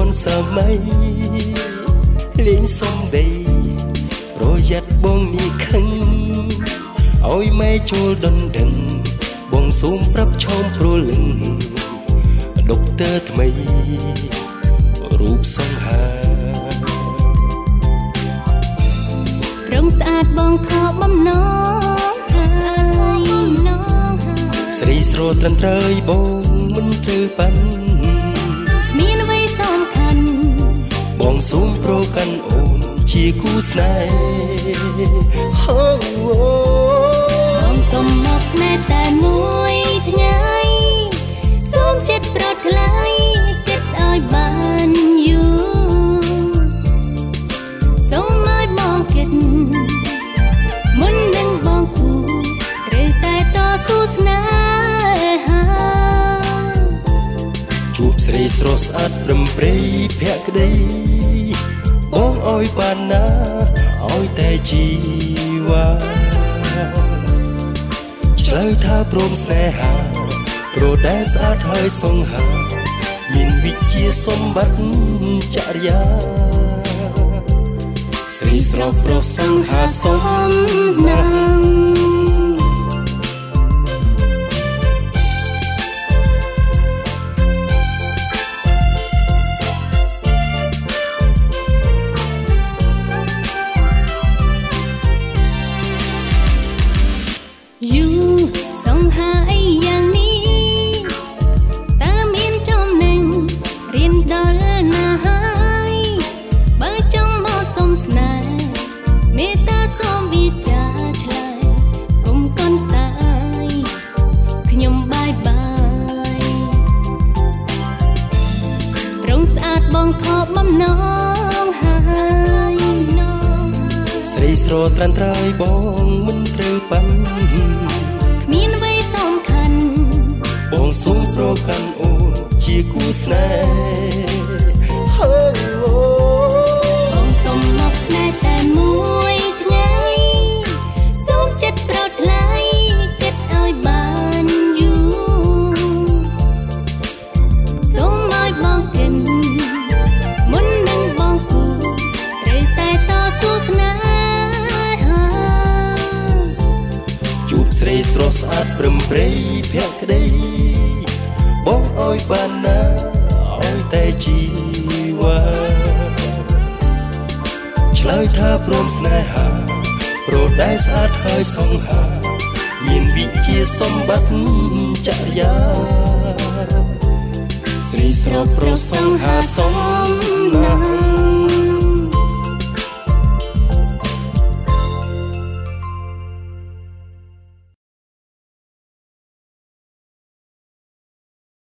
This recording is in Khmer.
នសម័យលេងសំដីប្រយ័ត្នបងនេះខឹងឲ្យម៉ែចូលដណ្ដឹងបងសូមប្រាប់ឆោមព្រលឹងដុកទ័រថ្មីរូបសង្ហារងស្អាតបងខកបំណងហើយស្រីស្រត្រឹមត្រូវបងមិនត្រូវប៉ាន់មានអ្វីសំខាន់បងសូមប្រកាន់អូនជាគូស្នេហ៍បងកុំមកស្នេហ៍តែមួយថ្ងៃសូមចិត្តប្រត់ថ្លៃគិតឲ្យបានយូរសូមឲ្យបងគិតមុននឹងបងគូត្រូវតែតស៊ូស្នេហាជួបស្រីស្រស់ស្អាតព្រមព្រៃភក្តីបងឲ្យបានណាឲ្យតែជីវ៉ាឆ្លើយថាព្រមស្នេហាព្រោះដែលស្អាតហើយសង្ហាមានវិជ្ជាសម្បត្តិចរិយាស្រីស្រស់ប្រុសសង្ហាសមណាស់សង្ហាអីយ៉ាងនេះតើមានចំណេញរៀនដល់ណាហើយបើចង់មកសុំស្នេហ៍មេត្តាសូមវិចារឆ្លើយកុំកន់តាយខ្ញុំបាយបាយត្រង់ស្អាតបងខកបំណងហើយស្រីស្រត្រឹមត្រូវបងមិនត្រូវប៉ាន់មានអ្វីសំខាន់បងសូមប្រកាន់អូនជាគូស្នេហ៍បងកុំមកស្នេហ៍តែមួយថ្ងៃសូមចិត្តប្រត់ថ្លៃគិតឲ្យបានយូរសូមឲ្យបងគិតមុននឹងបងគូត្រូវតែតស៊ូស្នេហាជួបស្រីស្រស់ស្អាតព្រមព្រៃភក្តីបងឲ្យបានណាឲ្យតែជីវ៉ាឆ្លើយថាព្រមស្នេហាព្រោះដែលស្អាតហើយសង្ហាមានវិជ្ជាសម្បត្តិចរិយាស្រីស្រស់ប្រុសសង្ហាសមណាស់